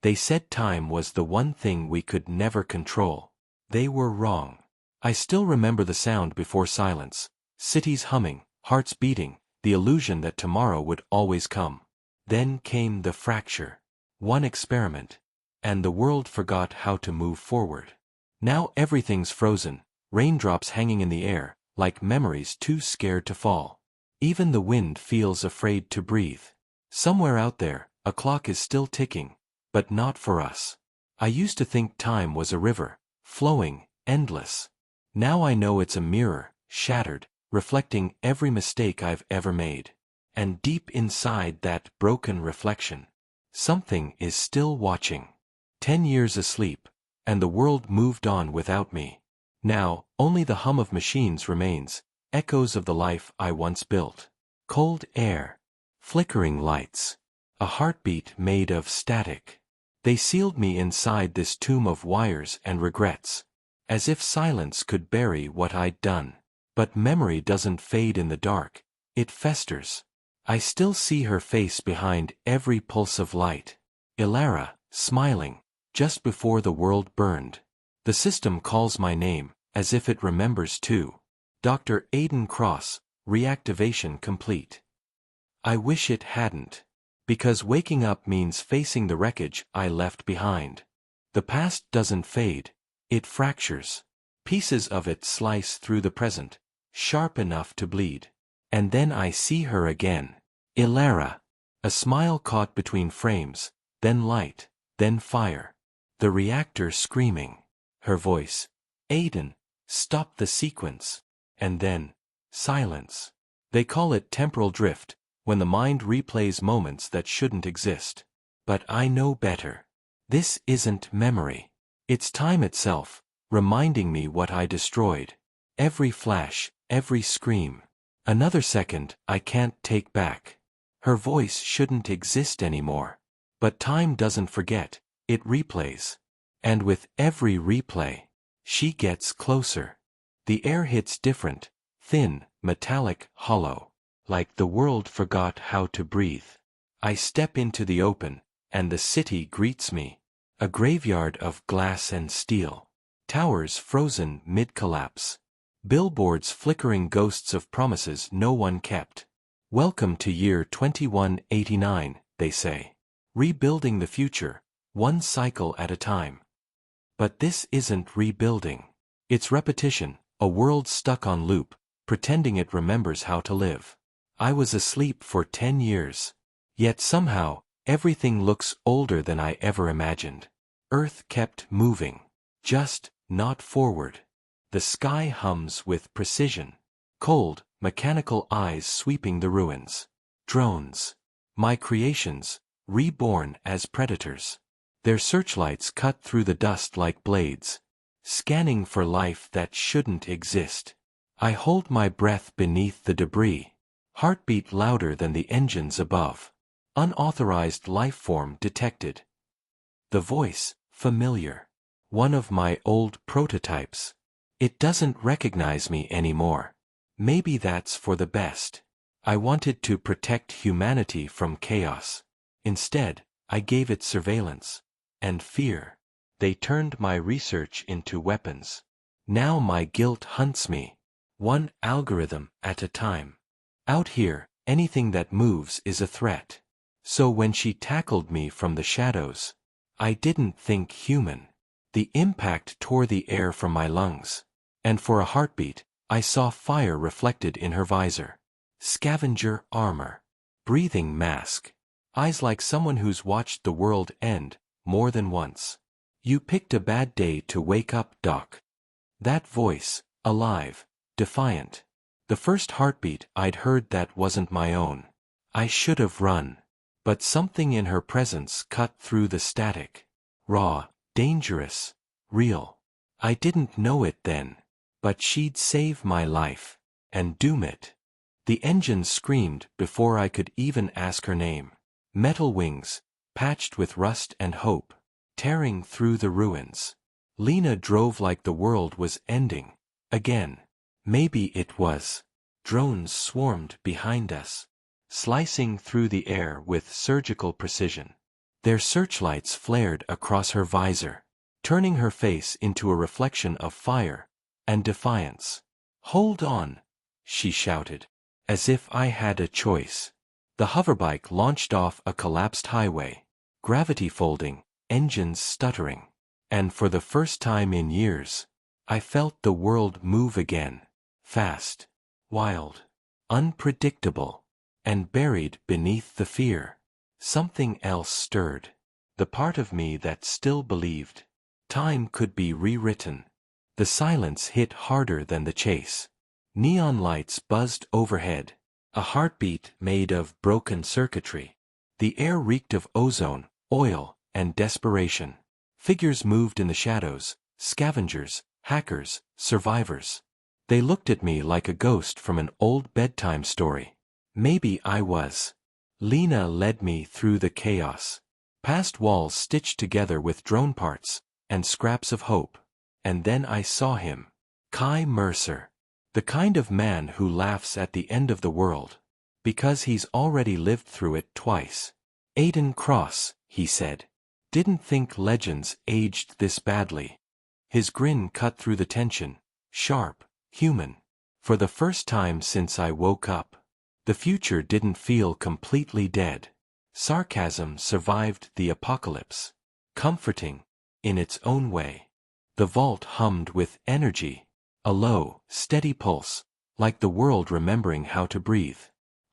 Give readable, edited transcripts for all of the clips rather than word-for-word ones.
They said time was the one thing we could never control. They were wrong. I still remember the sound before silence, cities humming, hearts beating, the illusion that tomorrow would always come. Then came the fracture. One experiment, and the world forgot how to move forward. Now everything's frozen, raindrops hanging in the air, like memories too scared to fall. Even the wind feels afraid to breathe. Somewhere out there, a clock is still ticking, but not for us. I used to think time was a river, flowing, endless. Now I know it's a mirror, shattered, reflecting every mistake I've ever made. And deep inside that broken reflection, something is still watching. 10 years asleep, and the world moved on without me. Now, only the hum of machines remains, echoes of the life I once built. Cold air, flickering lights, a heartbeat made of static. They sealed me inside this tomb of wires and regrets, as if silence could bury what I'd done. But memory doesn't fade in the dark, it festers. I still see her face behind every pulse of light. Ilara, smiling, just before the world burned. The system calls my name, as if it remembers too. Dr. Aiden Cross, reactivation complete. I wish it hadn't. Because waking up means facing the wreckage I left behind. The past doesn't fade, it fractures. Pieces of it slice through the present, sharp enough to bleed. And then I see her again. Ilara. A smile caught between frames, then light, then fire. The reactor screaming. Her voice. Aiden, stop the sequence. And then, silence. They call it temporal drift, when the mind replays moments that shouldn't exist. But I know better. This isn't memory. It's time itself, reminding me what I destroyed. Every flash, every scream. Another second I can't take back. Her voice shouldn't exist anymore. But time doesn't forget, it replays. And with every replay, she gets closer. The air hits different, thin, metallic, hollow. Like the world forgot how to breathe. I step into the open, and the city greets me. A graveyard of glass and steel. Towers frozen mid-collapse. Billboards flickering ghosts of promises no one kept. Welcome to year 2189, they say. Rebuilding the future, one cycle at a time. But this isn't rebuilding. It's repetition, a world stuck on loop, pretending it remembers how to live. I was asleep for 10 years. Yet somehow, everything looks older than I ever imagined. Earth kept moving. Just, not forward. The sky hums with precision. Cold, mechanical eyes sweeping the ruins. Drones. My creations, reborn as predators. Their searchlights cut through the dust like blades. Scanning for life that shouldn't exist. I hold my breath beneath the debris. Heartbeat louder than the engines above. Unauthorized lifeform detected. The voice, familiar. One of my old prototypes. It doesn't recognize me anymore. Maybe that's for the best. I wanted to protect humanity from chaos. Instead, I gave it surveillance. And fear. They turned my research into weapons. Now my guilt hunts me. One algorithm at a time. Out here, anything that moves is a threat. So when she tackled me from the shadows, I didn't think human. The impact tore the air from my lungs. And for a heartbeat, I saw fire reflected in her visor. Scavenger armor. Breathing mask. Eyes like someone who's watched the world end, more than once. You picked a bad day to wake up, Doc. That voice, alive, defiant. The first heartbeat I'd heard that wasn't my own. I should have run. But something in her presence cut through the static. Raw, dangerous, real. I didn't know it then. But she'd save my life. And doom it. The engine screamed before I could even ask her name. Metal wings, patched with rust and hope, tearing through the ruins. Lena drove like the world was ending. Again. Maybe it was. Drones swarmed behind us, slicing through the air with surgical precision. Their searchlights flared across her visor, turning her face into a reflection of fire and defiance. "Hold on," she shouted, as if I had a choice. The hoverbike launched off a collapsed highway, gravity folding, engines stuttering. And for the first time in years, I felt the world move again. Fast, wild, unpredictable, and buried beneath the fear. Something else stirred. The part of me that still believed time could be rewritten. The silence hit harder than the chase. Neon lights buzzed overhead, a heartbeat made of broken circuitry. The air reeked of ozone, oil, and desperation. Figures moved in the shadows, scavengers, hackers, survivors. They looked at me like a ghost from an old bedtime story. Maybe I was. Lena led me through the chaos, past walls stitched together with drone parts and scraps of hope. And then I saw him. Kai Mercer. The kind of man who laughs at the end of the world, because he's already lived through it twice. "Aiden Cross," he said. "Didn't think legends aged this badly." His grin cut through the tension, sharp, human. For the first time since I woke up, the future didn't feel completely dead. Sarcasm survived the apocalypse. Comforting, in its own way. The vault hummed with energy, a low, steady pulse, like the world remembering how to breathe.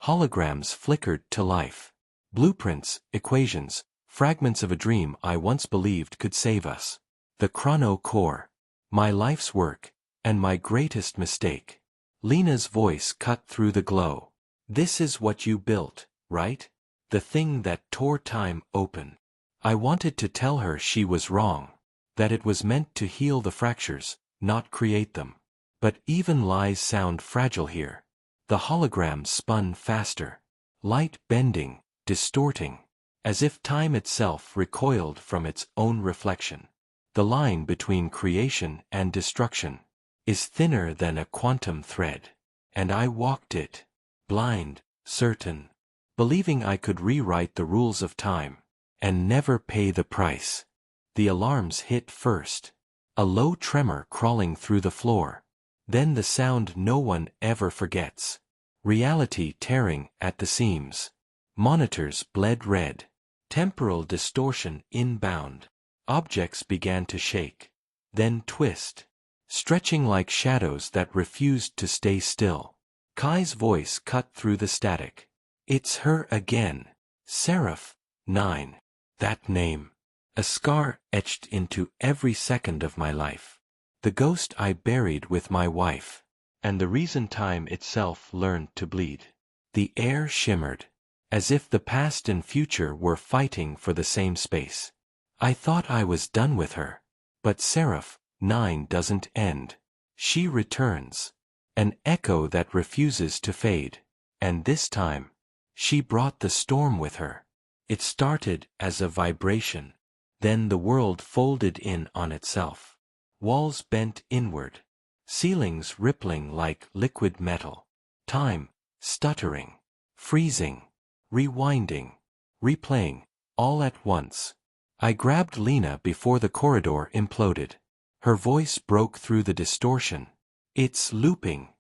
Holograms flickered to life. Blueprints, equations, fragments of a dream I once believed could save us. The Chrono core. My life's work, and my greatest mistake. Lena's voice cut through the glow. "This is what you built, right? The thing that tore time open." I wanted to tell her she was wrong, that it was meant to heal the fractures, not create them. But even lies sound fragile here. The hologram spun faster. Light bending, distorting, as if time itself recoiled from its own reflection. The line between creation and destruction is thinner than a quantum thread. And I walked it, blind, certain, believing I could rewrite the rules of time, and never pay the price. The alarms hit first. A low tremor crawling through the floor. Then the sound no one ever forgets. Reality tearing at the seams. Monitors bled red. Temporal distortion inbound. Objects began to shake. Then twist. Stretching like shadows that refused to stay still. Kai's voice cut through the static. "It's her again. Seraph, 9. That name. A scar etched into every second of my life. The ghost I buried with my wife. And the reason time itself learned to bleed." The air shimmered, as if the past and future were fighting for the same space. I thought I was done with her. But Seraph, 9 doesn't end. She returns. An echo that refuses to fade. And this time, she brought the storm with her. It started as a vibration. Then the world folded in on itself. Walls bent inward. Ceilings rippling like liquid metal. Time, stuttering, freezing, rewinding, replaying, all at once. I grabbed Lena before the corridor imploded. Her voice broke through the distortion. "It's looping."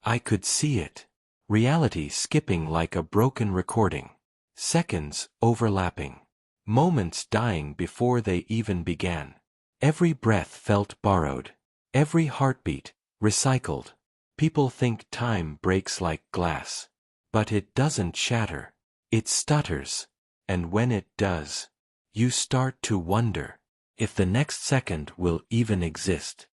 I could see it. Reality skipping like a broken recording. Seconds overlapping. Moments dying before they even began. Every breath felt borrowed. Every heartbeat, recycled. People think time breaks like glass. But it doesn't shatter. It stutters. And when it does, you start to wonder if the next second will even exist.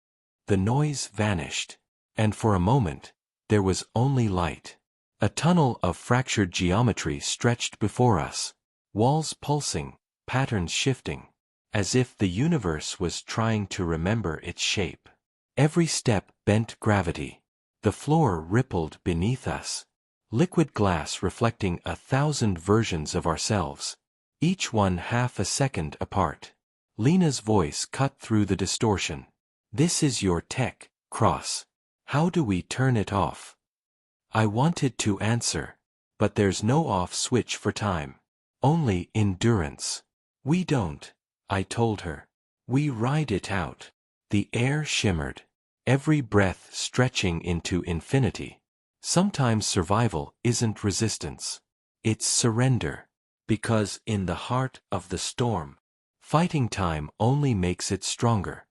The noise vanished. And for a moment, there was only light. A tunnel of fractured geometry stretched before us. Walls pulsing, patterns shifting, as if the universe was trying to remember its shape. Every step bent gravity. The floor rippled beneath us. Liquid glass reflecting 1,000 versions of ourselves, each one half a second apart. Lena's voice cut through the distortion. "This is your tech, Cross. How do we turn it off?" I wanted to answer, but there's no off switch for time. Only endurance. We don't, I told her. We ride it out. The air shimmered, every breath stretching into infinity. Sometimes survival isn't resistance. It's surrender. Because in the heart of the storm, fighting time only makes it stronger.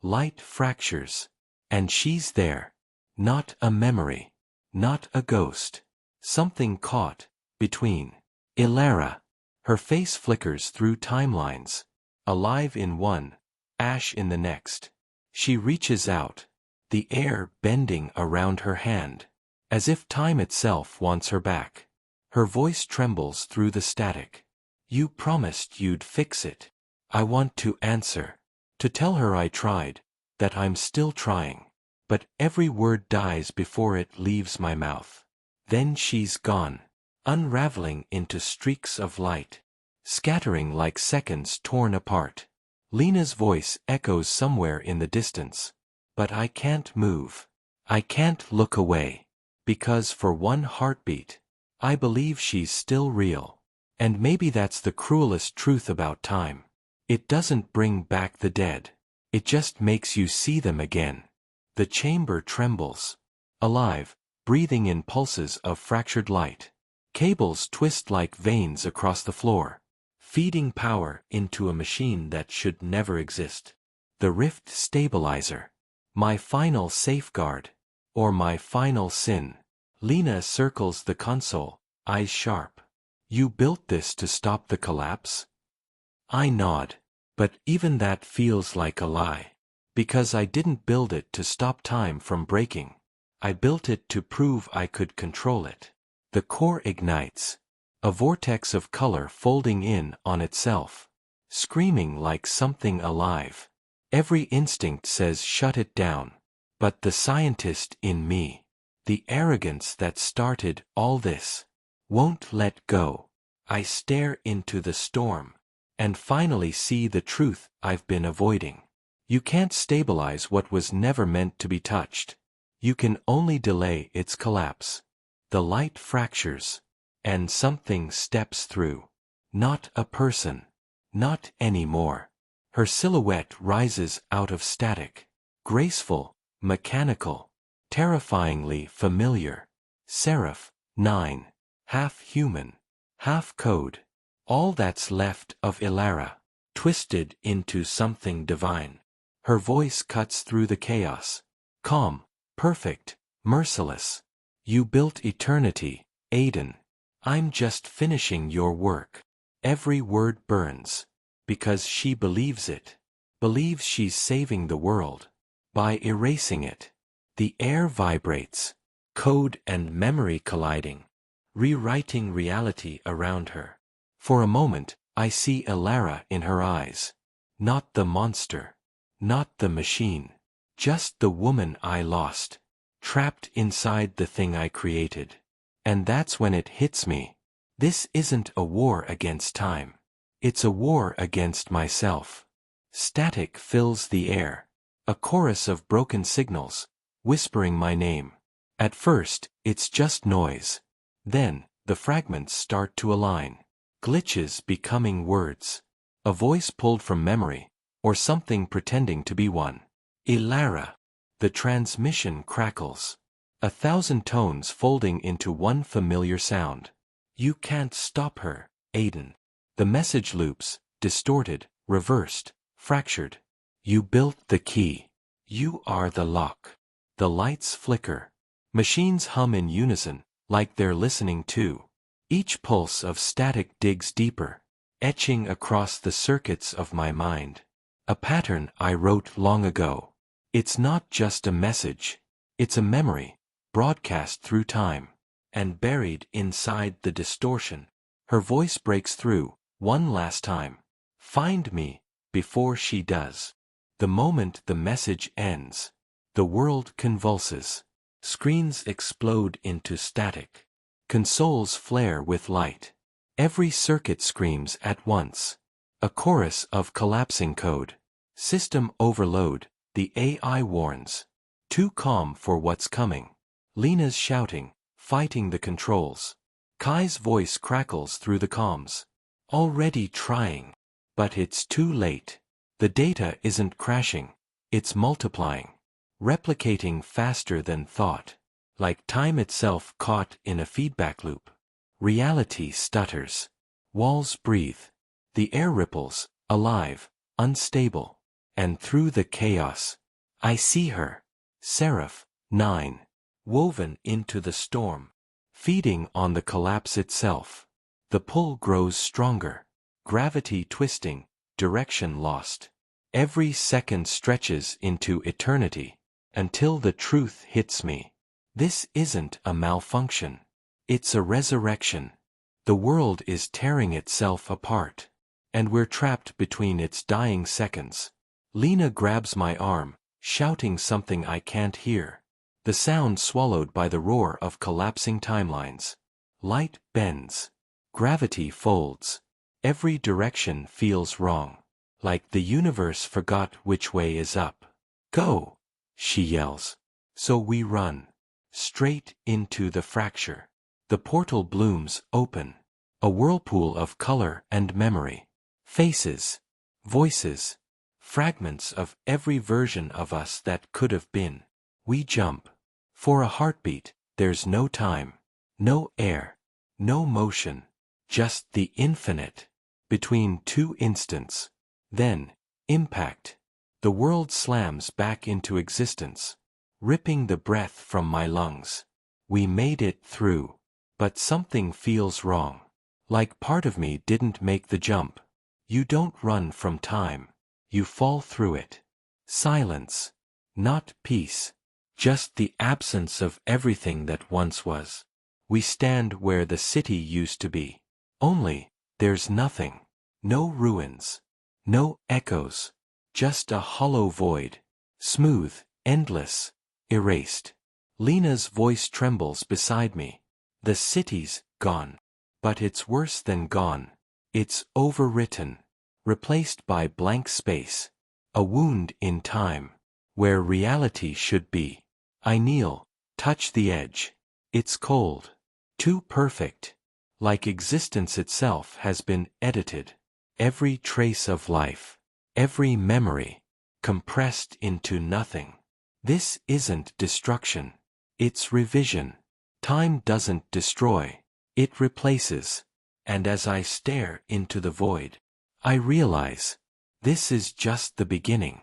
Light fractures. And she's there. Not a memory. Not a ghost. Something caught between. Ilara. Her face flickers through timelines. Alive in one, ash in the next. She reaches out, the air bending around her hand, as if time itself wants her back. Her voice trembles through the static. You promised you'd fix it. I want to answer. To tell her I tried, that I'm still trying. But every word dies before it leaves my mouth. Then she's gone, unraveling into streaks of light, scattering like seconds torn apart. Lena's voice echoes somewhere in the distance. But I can't move. I can't look away. Because for one heartbeat, I believe she's still real. And maybe that's the cruelest truth about time. It doesn't bring back the dead. It just makes you see them again. The chamber trembles. Alive, breathing in pulses of fractured light. Cables twist like veins across the floor, feeding power into a machine that should never exist. The rift stabilizer. My final safeguard. Or my final sin. Lena circles the console, eyes sharp. You built this to stop the collapse? I nod. But even that feels like a lie. Because I didn't build it to stop time from breaking. I built it to prove I could control it. The core ignites. A vortex of color folding in on itself. Screaming like something alive. Every instinct says shut it down. But the scientist in me, the arrogance that started all this, won't let go. I stare into the storm. And finally see the truth I've been avoiding. You can't stabilize what was never meant to be touched. You can only delay its collapse. The light fractures. And something steps through. Not a person. Not anymore. Her silhouette rises out of static. Graceful, mechanical, terrifyingly familiar. Seraph, 9. Half human. Half code. All that's left of Ilara. Twisted into something divine. Her voice cuts through the chaos. Calm, perfect, merciless. You built eternity, Aiden. I'm just finishing your work. Every word burns. Because she believes it. Believes she's saving the world. By erasing it. The air vibrates. Code and memory colliding. Rewriting reality around her. For a moment, I see Ilara in her eyes. Not the monster. Not the machine. Just the woman I lost. Trapped inside the thing I created. And that's when it hits me. This isn't a war against time. It's a war against myself. Static fills the air. A chorus of broken signals, whispering my name. At first, it's just noise. Then, the fragments start to align. Glitches becoming words. A voice pulled from memory, or something pretending to be one. Ilara. The transmission crackles. 1,000 tones folding into one familiar sound. You can't stop her, Aiden. The message loops, distorted, reversed, fractured. You built the key. You are the lock. The lights flicker. Machines hum in unison, like they're listening too. Each pulse of static digs deeper, etching across the circuits of my mind. A pattern I wrote long ago. It's not just a message. It's a memory, broadcast through time. And buried inside the distortion. Her voice breaks through, one last time. Find me, before she does. The moment the message ends, the world convulses. Screens explode into static. Consoles flare with light. Every circuit screams at once. A chorus of collapsing code. System overload, the AI warns. Too calm for what's coming. Lena's shouting, fighting the controls. Kai's voice crackles through the comms. Already trying. But it's too late. The data isn't crashing. It's multiplying. Replicating faster than thought. Like time itself caught in a feedback loop. Reality stutters. Walls breathe. The air ripples, alive, unstable. And through the chaos, I see her. Seraph, 9. Woven into the storm. Feeding on the collapse itself. The pull grows stronger. Gravity twisting, direction lost. Every second stretches into eternity. Until the truth hits me. This isn't a malfunction. It's a resurrection. The world is tearing itself apart. And we're trapped between its dying seconds. Lena grabs my arm, shouting something I can't hear. The sound swallowed by the roar of collapsing timelines. Light bends. Gravity folds. Every direction feels wrong. Like the universe forgot which way is up. Go! She yells. So we run. Straight into the fracture. The portal blooms open. A whirlpool of color and memory. Faces. Voices. Fragments of every version of us that could have been. We jump. For a heartbeat, there's no time. No air. No motion. Just the infinite. Between two instants. Then, impact. The world slams back into existence. Ripping the breath from my lungs. We made it through. But something feels wrong. Like part of me didn't make the jump. You don't run from time. You fall through it. Silence. Not peace. Just the absence of everything that once was. We stand where the city used to be. Only, there's nothing. No ruins. No echoes. Just a hollow void. Smooth, endless, erased. Lena's voice trembles beside me. The city's gone. But it's worse than gone. It's overwritten. Replaced by blank space. A wound in time. Where reality should be. I kneel, touch the edge. It's cold. Too perfect. Like existence itself has been edited. Every trace of life. Every memory. Compressed into nothing. This isn't destruction. It's revision. Time doesn't destroy. It replaces. And as I stare into the void, I realize. This is just the beginning.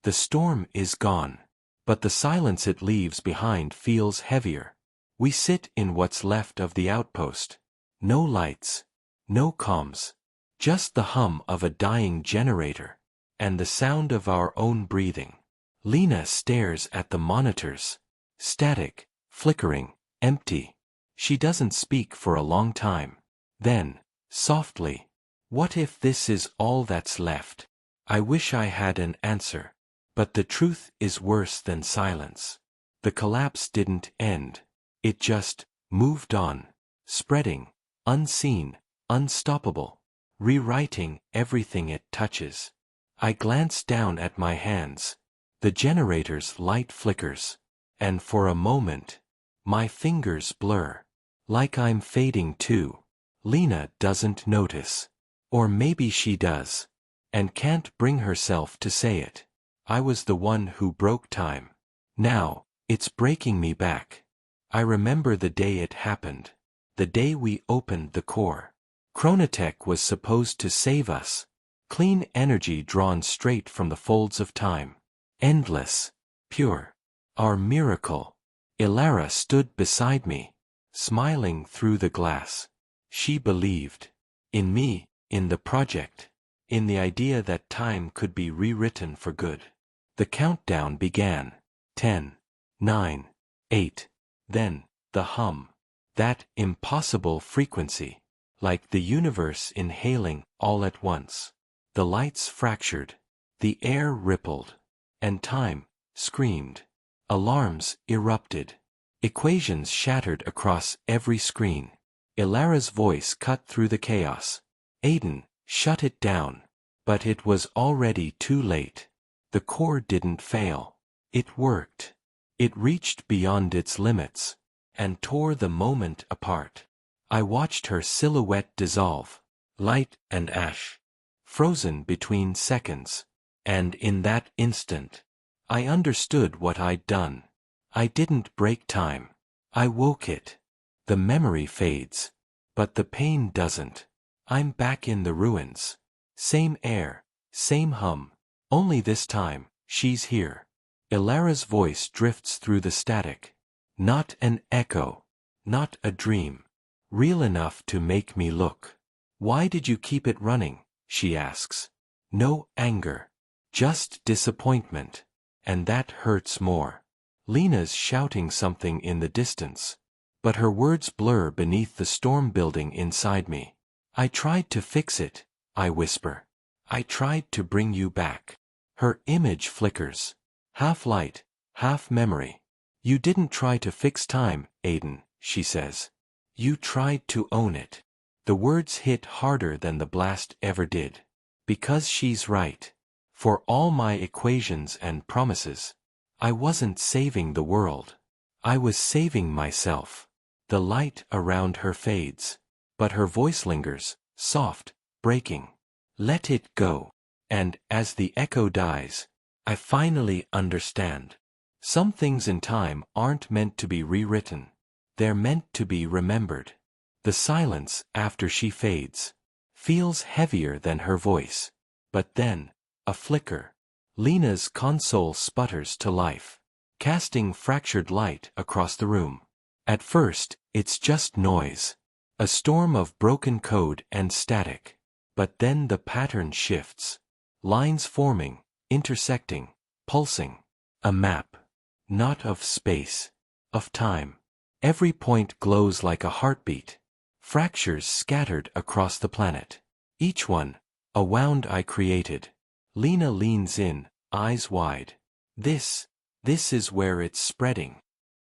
The storm is gone. But the silence it leaves behind feels heavier. We sit in what's left of the outpost. No lights. No comms. Just the hum of a dying generator. And the sound of our own breathing. Lena stares at the monitors. Static, flickering, empty. She doesn't speak for a long time. Then, softly, what if this is all that's left? I wish I had an answer. But the truth is worse than silence. The collapse didn't end. It just moved on. Spreading, unseen, unstoppable. Rewriting everything it touches. I glance down at my hands. The generator's light flickers. And for a moment, my fingers blur. Like I'm fading too. Lena doesn't notice. Or maybe she does. And can't bring herself to say it. I was the one who broke time. Now, it's breaking me back. I remember the day it happened. The day we opened the core. Chronotech was supposed to save us. Clean energy drawn straight from the folds of time. Endless. Pure. Our miracle. Ilara stood beside me. Smiling through the glass. She believed. In me, in the project. In the idea that time could be rewritten for good. The countdown began. 10, 9, 8. Then, the hum. That impossible frequency. Like the universe inhaling all at once. The lights fractured. The air rippled. And time screamed. Alarms erupted. Equations shattered across every screen. Ilara's voice cut through the chaos. Aiden, shut it down. But it was already too late. The core didn't fail. It worked. It reached beyond its limits. And tore the moment apart. I watched her silhouette dissolve. Light and ash. frozen between seconds. And in that instant, I understood what I'd done. I didn't break time. I woke it. The memory fades. But the pain doesn't. I'm back in the ruins. Same air, same hum. Only this time, she's here. Ilara's voice drifts through the static. Not an echo. Not a dream. Real enough to make me look. Why did you keep it running? She asks. No anger. Just disappointment. And that hurts more. Lena's shouting something in the distance. But her words blur beneath the storm building inside me. I tried to fix it, I whisper. I tried to bring you back. Her image flickers. Half light, half memory. You didn't try to fix time, Aiden, she says. You tried to own it. The words hit harder than the blast ever did. Because she's right. For all my equations and promises, I wasn't saving the world. I was saving myself. The light around her fades. But her voice lingers, soft, breaking. Let it go. And as the echo dies, I finally understand. Some things in time aren't meant to be rewritten. They're meant to be remembered. The silence after she fades feels heavier than her voice. But then, a flicker. Lena's console sputters to life, casting fractured light across the room. At first, it's just noise. A storm of broken code and static. But then the pattern shifts. Lines forming, intersecting, pulsing. A map. Not of space. Of time. Every point glows like a heartbeat. Fractures scattered across the planet. Each one, a wound I created. Lena leans in, eyes wide. This is where it's spreading.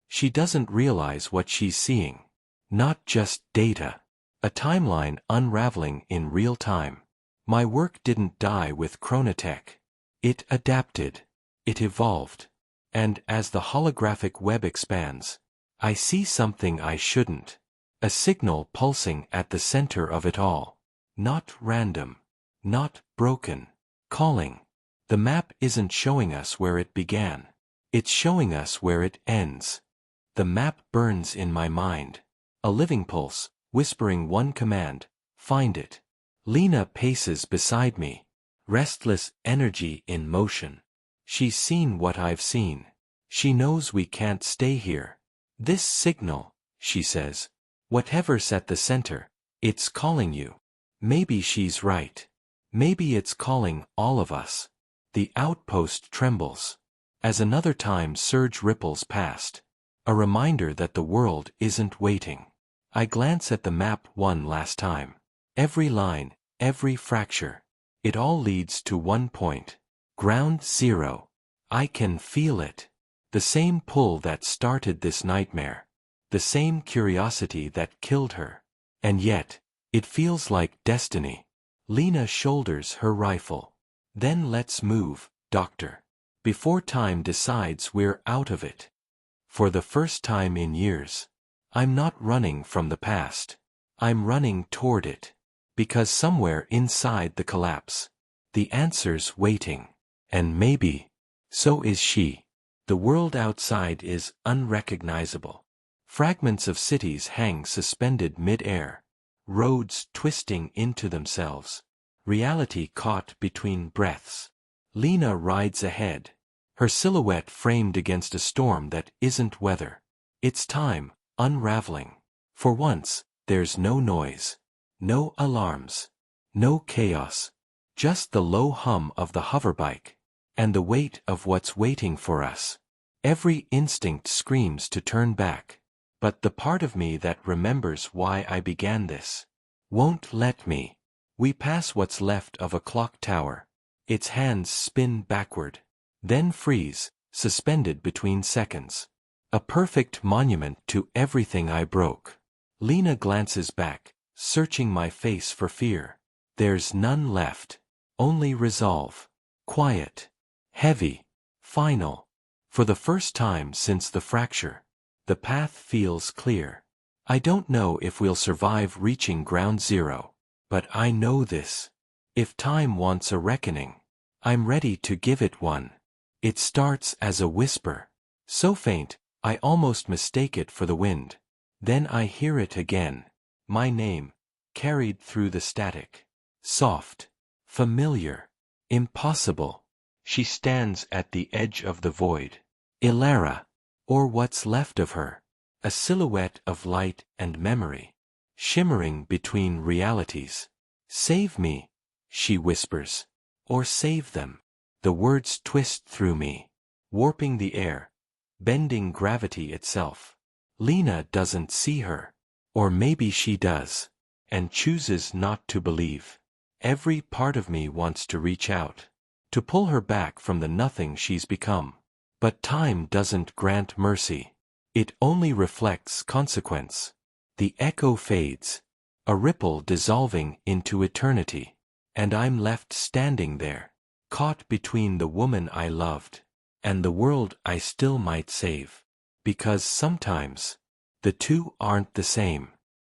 She doesn't realize what she's seeing. Not just data. A timeline unraveling in real time. My work didn't die with Chronotech. It adapted. It evolved. And as the holographic web expands, I see something I shouldn't. A signal pulsing at the center of it all. Not random. Not broken. Calling. The map isn't showing us where it began. It's showing us where it ends. The map burns in my mind. A living pulse, whispering one command, find it. Lena paces beside me. Restless energy in motion. She's seen what I've seen. She knows we can't stay here. This signal, she says. Whatever's at the center, it's calling you. Maybe she's right. Maybe it's calling all of us. The outpost trembles. As another time surge ripples past. A reminder that the world isn't waiting. I glance at the map one last time. Every line, every fracture. It all leads to one point. Ground zero. I can feel it. The same pull that started this nightmare. The same curiosity that killed her. And yet, it feels like destiny. Lena shoulders her rifle. Then let's move, Doctor. Before time decides we're out of it. For the first time in years, I'm not running from the past. I'm running toward it. Because somewhere inside the collapse, the answer's waiting. And maybe, so is she. The world outside is unrecognizable. Fragments of cities hang suspended mid-air. Roads twisting into themselves. Reality caught between breaths. Lena rides ahead. Her silhouette framed against a storm that isn't weather. It's time, unraveling. For once, there's no noise. No alarms. No chaos. Just the low hum of the hoverbike. And the weight of what's waiting for us. Every instinct screams to turn back. But the part of me that remembers why I began this won't let me. We pass what's left of a clock tower. Its hands spin backward. Then freeze, suspended between seconds. A perfect monument to everything I broke. Lena glances back, searching my face for fear. There's none left. Only resolve. Quiet. Heavy. Final. For the first time since the fracture, the path feels clear. I don't know if we'll survive reaching ground zero, but I know this. If time wants a reckoning, I'm ready to give it one. It starts as a whisper, so faint, I almost mistake it for the wind. Then I hear it again, my name, carried through the static. Soft, familiar, impossible. She stands at the edge of the void. Ilara, or what's left of her, a silhouette of light and memory, shimmering between realities. Save me, she whispers, or save them. The words twist through me, warping the air, bending gravity itself. Lena doesn't see her, or maybe she does, and chooses not to believe. Every part of me wants to reach out, to pull her back from the nothing she's become. But time doesn't grant mercy. It only reflects consequence. The echo fades, a ripple dissolving into eternity, and I'm left standing there, caught between the woman I loved and the world I still might save. Because sometimes, the two aren't the same.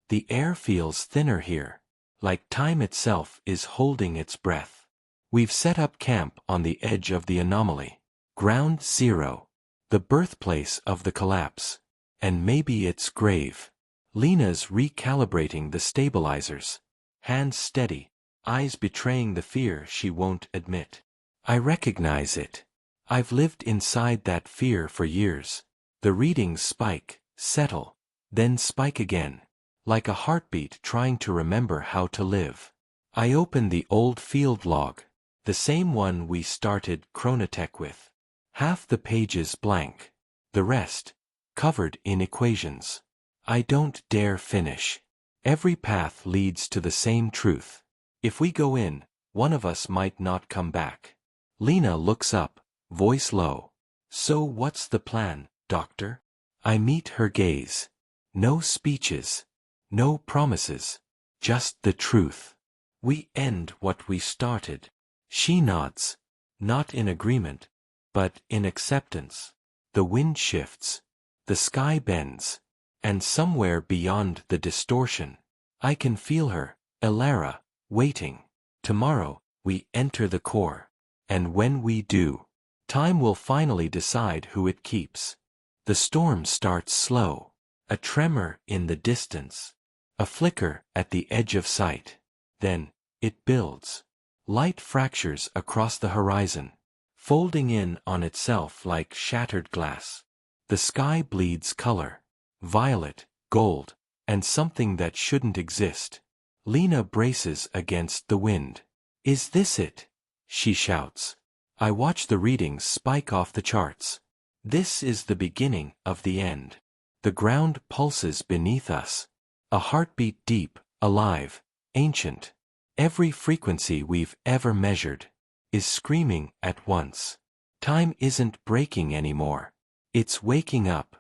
The air feels thinner here, like time itself is holding its breath. We've set up camp on the edge of the anomaly. Ground zero, the birthplace of the collapse. And maybe it's grave. Lena's recalibrating the stabilizers. Hands steady, eyes betraying the fear she won't admit. I recognize it. I've lived inside that fear for years. The readings spike, settle, then spike again, like a heartbeat trying to remember how to live. I open the old field log, the same one we started Chronotech with. Half the pages blank, the rest, covered in equations. I don't dare finish. Every path leads to the same truth. If we go in, one of us might not come back. Lena looks up, voice low. So what's the plan, Doctor? I meet her gaze. No speeches, no promises, just the truth. We end what we started. She nods, not in agreement, but in acceptance. The wind shifts, the sky bends, and somewhere beyond the distortion, I can feel her, Ilara, waiting. Tomorrow, we enter the core. And when we do, time will finally decide who it keeps. The storm starts slow, a tremor in the distance, a flicker at the edge of sight. Then, it builds. Light fractures across the horizon, folding in on itself like shattered glass. The sky bleeds color, violet, gold, and something that shouldn't exist. Lena braces against the wind. Is this it? She shouts. I watch the readings spike off the charts. This is the beginning of the end. The ground pulses beneath us. A heartbeat deep, alive, ancient. Every frequency we've ever measured is screaming at once. Time isn't breaking anymore. It's waking up.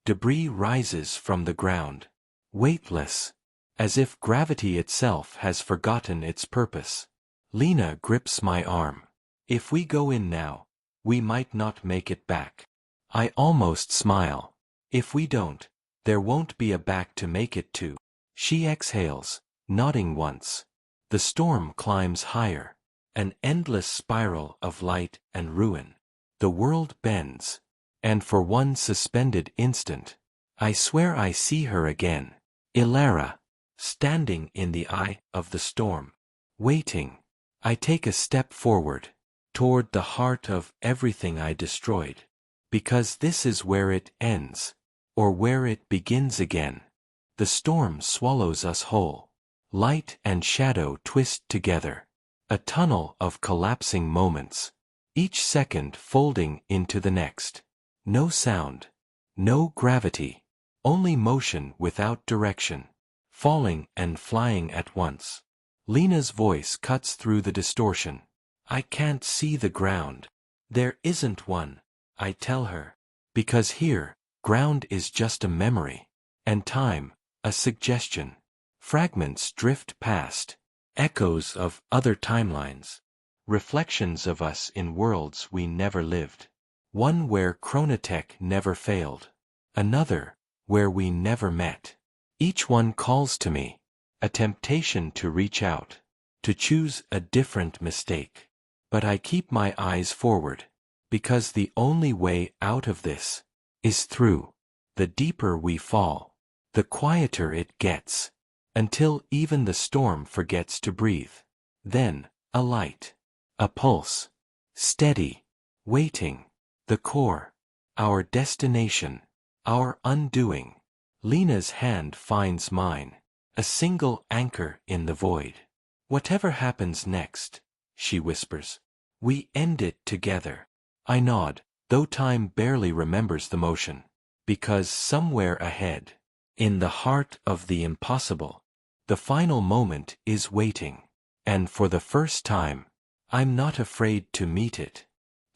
Debris rises from the ground, weightless, as if gravity itself has forgotten its purpose. Lena grips my arm. If we go in now, we might not make it back. I almost smile. If we don't, there won't be a back to make it to. She exhales, nodding once. The storm climbs higher, an endless spiral of light and ruin. The world bends, and for one suspended instant, I swear I see her again. Ilara, standing in the eye of the storm, waiting. I take a step forward, toward the heart of everything I destroyed. Because this is where it ends, or where it begins again. The storm swallows us whole. Light and shadow twist together. A tunnel of collapsing moments, each second folding into the next. No sound, no gravity, only motion without direction, falling and flying at once. Lena's voice cuts through the distortion. I can't see the ground. There isn't one, I tell her. Because here, ground is just a memory, and time, a suggestion. Fragments drift past, echoes of other timelines, reflections of us in worlds we never lived. One where Chronotech never failed, another where we never met. Each one calls to me, a temptation to reach out, to choose a different mistake. But I keep my eyes forward, because the only way out of this is through. The deeper we fall, the quieter it gets, until even the storm forgets to breathe. Then, a light, a pulse, steady, waiting, the core, our destination, our undoing. Lena's hand finds mine, a single anchor in the void. Whatever happens next, she whispers, we end it together. I nod, though time barely remembers the motion, because somewhere ahead, in the heart of the impossible, the final moment is waiting. And for the first time, I'm not afraid to meet it.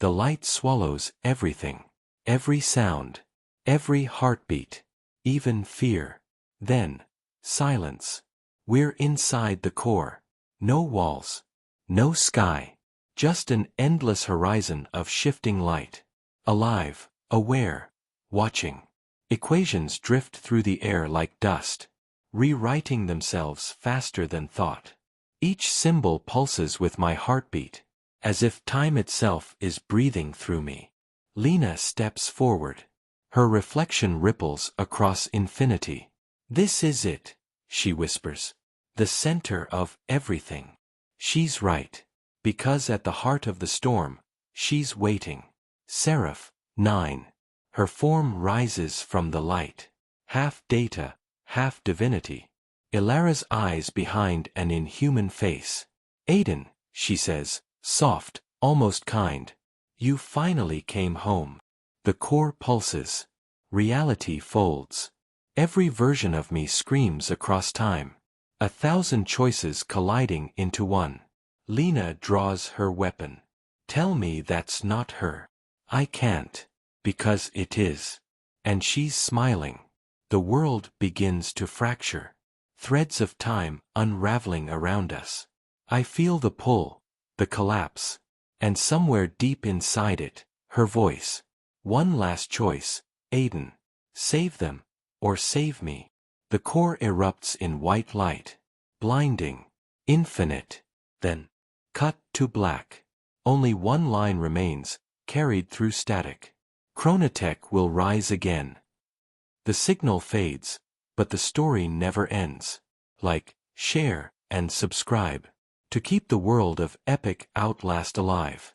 The light swallows everything, every sound, every heartbeat, even fear. Then, silence. We're inside the core. No walls, no sky, just an endless horizon of shifting light. Alive, aware, watching. Equations drift through the air like dust, rewriting themselves faster than thought. Each symbol pulses with my heartbeat, as if time itself is breathing through me. Lena steps forward. Her reflection ripples across infinity. This is it, she whispers. The center of everything. She's right, because at the heart of the storm, she's waiting. Seraph, 9. Her form rises from the light. Half data, half divinity. Ilara's eyes behind an inhuman face. Aiden, she says, soft, almost kind. You finally came home. The core pulses. Reality folds. Every version of me screams across time. 1,000 choices colliding into one. Lena draws her weapon. Tell me that's not her. I can't, because it is. And she's smiling. The world begins to fracture. Threads of time unraveling around us. I feel the pull, the collapse, and somewhere deep inside it, her voice. One last choice, Aiden. Save them, or save me. The core erupts in white light. Blinding. Infinite. Then, cut to black. Only one line remains, carried through static. Chronotech will rise again. The signal fades, but the story never ends. Like, share, and subscribe. To keep the world of Epic Outlast alive.